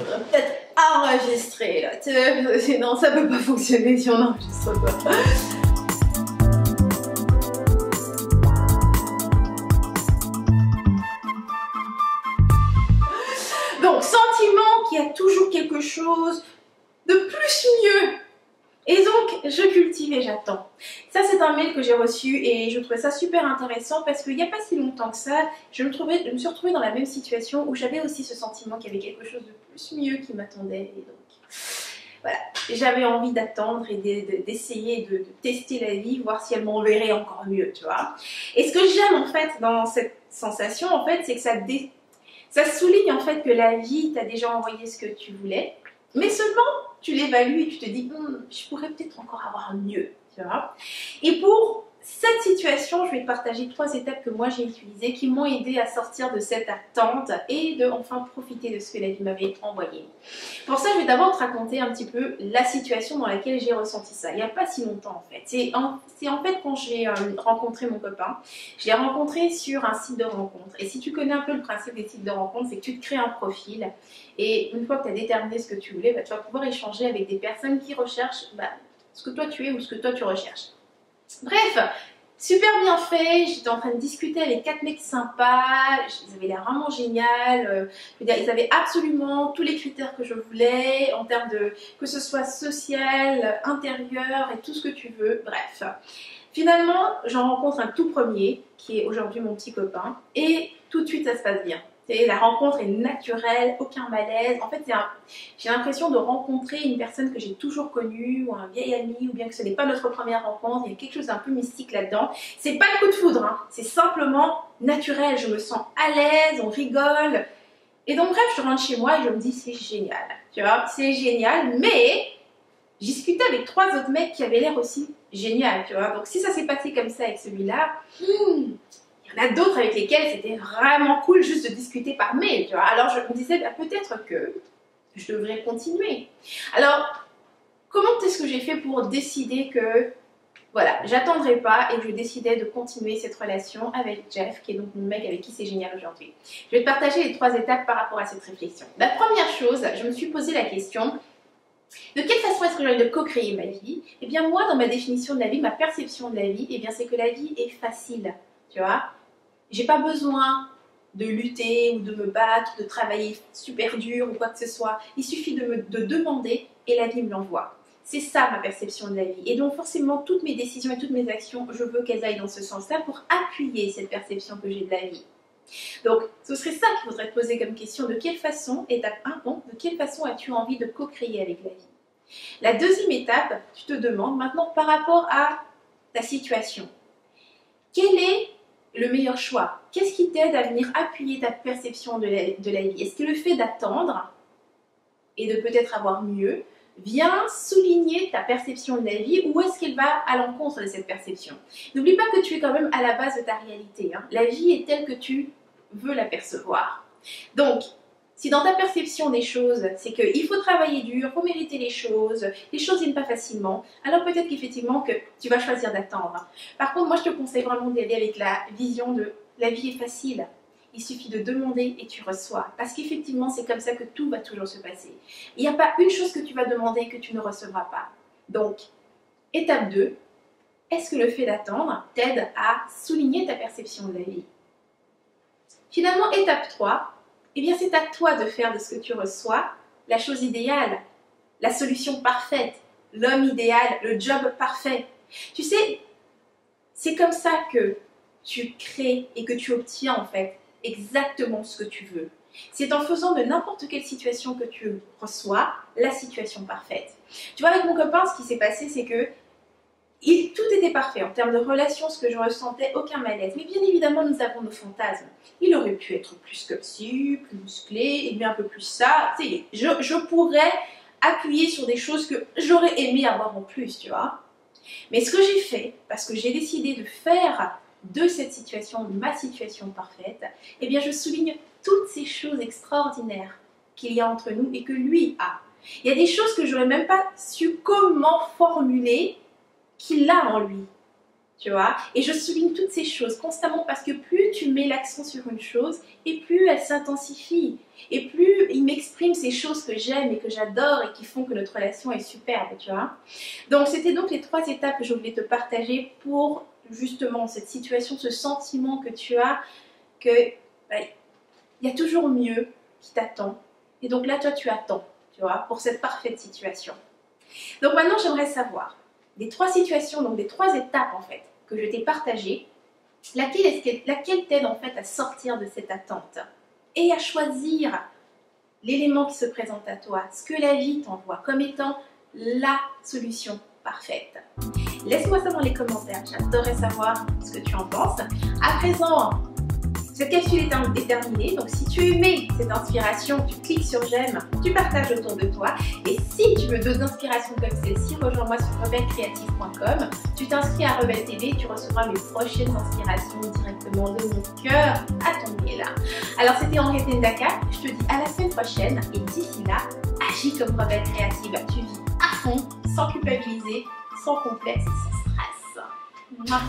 Faudrait peut-être enregistrer là, sinon ça peut pas fonctionner si on n'enregistre pas. Donc, sentiment qu'il y a toujours quelque chose de plus mieux. Et donc, je cultive et j'attends. Ça, c'est un mail que j'ai reçu et je trouvais ça super intéressant parce qu'il n'y a pas si longtemps que ça, je me suis retrouvée dans la même situation où j'avais aussi ce sentiment qu'il y avait quelque chose de plus mieux qui m'attendait. Et donc, voilà, j'avais envie d'attendre et d'essayer de tester la vie, voir si elle m'enverrait encore mieux, tu vois. Et ce que j'aime en fait dans cette sensation, en fait, c'est que ça souligne en fait que la vie t'a déjà envoyé ce que tu voulais, mais seulement tu l'évalues et tu te dis je pourrais peut-être encore avoir mieux, tu vois. Et pour cette situation, je vais te partager 3 étapes que moi j'ai utilisées qui m'ont aidé à sortir de cette attente et de enfin profiter de ce que la vie m'avait envoyé. Pour ça, je vais d'abord te raconter un petit peu la situation dans laquelle j'ai ressenti ça. Il n'y a pas si longtemps en fait. C'est en fait quand j'ai rencontré mon copain. Je l'ai rencontré sur un site de rencontre. Et si tu connais un peu le principe des sites de rencontre, c'est que tu te crées un profil. Et une fois que tu as déterminé ce que tu voulais, tu vas pouvoir échanger avec des personnes qui recherchent ce que toi tu es ou ce que toi tu recherches. Bref, super bien fait, j'étais en train de discuter avec 4 mecs sympas, ils avaient l'air vraiment génial, ils avaient absolument tous les critères que je voulais en termes de que ce soit social, intérieur et tout ce que tu veux, bref. Finalement, j'en rencontre un tout premier qui est aujourd'hui mon petit copain et tout de suite ça se passe bien. La rencontre est naturelle, aucun malaise. En fait, j'ai l'impression de rencontrer une personne que j'ai toujours connue, ou un vieil ami, ou bien que ce n'est pas notre première rencontre. Il y a quelque chose d'un peu mystique là-dedans. C'est pas le coup de foudre, hein. C'est simplement naturel. Je me sens à l'aise, on rigole. Et donc bref, je rentre chez moi et je me dis c'est génial. Tu vois, c'est génial, mais j'ai discuté avec 3 autres mecs qui avaient l'air aussi génial, tu vois. Donc si ça s'est passé comme ça avec celui-là, il y en a d'autres avec lesquels c'était vraiment cool juste de discuter par mail, tu vois. Alors je me disais peut-être que je devrais continuer. Alors comment est-ce que j'ai fait pour décider que voilà, j'attendrai pas et que je décidais de continuer cette relation avec Jeff, qui est donc mon mec avec qui c'est génial aujourd'hui. Je vais te partager les 3 étapes par rapport à cette réflexion. La première chose, je me suis posé la question: de quelle façon est-ce que j'ai envie de co-créer ma vie? Eh bien moi, dans ma définition de la vie, ma perception de la vie, eh bien c'est que la vie est facile, tu vois. J'ai pas besoin de lutter ou de me battre, de travailler super dur ou quoi que ce soit. Il suffit de demander et la vie me l'envoie. C'est ça ma perception de la vie. Et donc forcément, toutes mes décisions et toutes mes actions, je veux qu'elles aillent dans ce sens-là pour appuyer cette perception que j'ai de la vie. Donc ce serait ça qu'il faudrait te poser comme question. De quelle façon, étape 1, de quelle façon as-tu envie de co-créer avec la vie? La deuxième étape, tu te demandes maintenant par rapport à ta situation. Quel est le meilleur choix? Qu'est-ce qui t'aide à venir appuyer ta perception de la vie? Est-ce que le fait d'attendre et de peut-être avoir mieux vient souligner ta perception de la vie ou est-ce qu'elle va à l'encontre de cette perception? N'oublie pas que tu es quand même à la base de ta réalité, hein. La vie est telle que tu veux la percevoir. Donc, si dans ta perception des choses, c'est qu'il faut travailler dur, il faut mériter les choses viennent pas facilement, alors peut-être qu'effectivement que tu vas choisir d'attendre. Par contre, moi je te conseille vraiment d'y aller avec la vision de la vie est facile. Il suffit de demander et tu reçois. Parce qu'effectivement, c'est comme ça que tout va toujours se passer. Il n'y a pas une chose que tu vas demander que tu ne recevras pas. Donc, étape 2, est-ce que le fait d'attendre t'aide à souligner ta perception de la vie? Finalement, étape 3, eh bien c'est à toi de faire de ce que tu reçois la chose idéale, la solution parfaite, l'homme idéal, le job parfait. Tu sais, c'est comme ça que tu crées et que tu obtiens en fait exactement ce que tu veux. C'est en faisant de n'importe quelle situation que tu reçois la situation parfaite. Tu vois, avec mon copain, ce qui s'est passé, c'est que tout était parfait en termes de relation, ce que je ressentais, aucun malaise. Mais bien évidemment, nous avons nos fantasmes. Il aurait pu être plus comme ci, plus musclé, et bien un peu plus ça. Tu sais, je pourrais appuyer sur des choses que j'aurais aimé avoir en plus, tu vois. Mais ce que j'ai fait, parce que j'ai décidé de faire de cette situation ma situation parfaite, eh bien je souligne toutes ces choses extraordinaires qu'il y a entre nous et que lui a. Il y a des choses que j'aurais même pas su comment formuler qu'il a en lui. tu vois. Et je souligne toutes ces choses constamment parce que plus tu mets l'accent sur une chose et plus elle s'intensifie. Et plus il m'exprime ces choses que j'aime et que j'adore et qui font que notre relation est superbe, tu vois. Donc c'était donc les 3 étapes que je voulais te partager pour justement cette situation, ce sentiment que tu as que il y a toujours mieux qui t'attend. Et donc là, toi, tu attends, tu vois, pour cette parfaite situation. Donc maintenant, j'aimerais savoir, des 3 situations, donc des 3 étapes en fait, que je t'ai partagées, laquelle t'aide en fait à sortir de cette attente et à choisir l'élément qui se présente à toi, ce que la vie t'envoie comme étant la solution parfaite. Laisse-moi ça dans les commentaires, j'adorerais savoir ce que tu en penses. À présent, cette capsule est terminée, donc si tu aimais cette inspiration, tu cliques sur j'aime, tu partages autour de toi. Et si tu veux d'autres inspirations comme celle-ci, rejoins-moi sur rebellecreative.com. Tu t'inscris à Rebelle TV, tu recevras mes prochaines inspirations directement de mon cœur à ton mail. Alors c'était Henriette Ndaka, je te dis à la semaine prochaine et d'ici là, agis comme Rebelle Créative. Tu vis à fond, sans culpabiliser, sans complexe, sans stress. Mouah.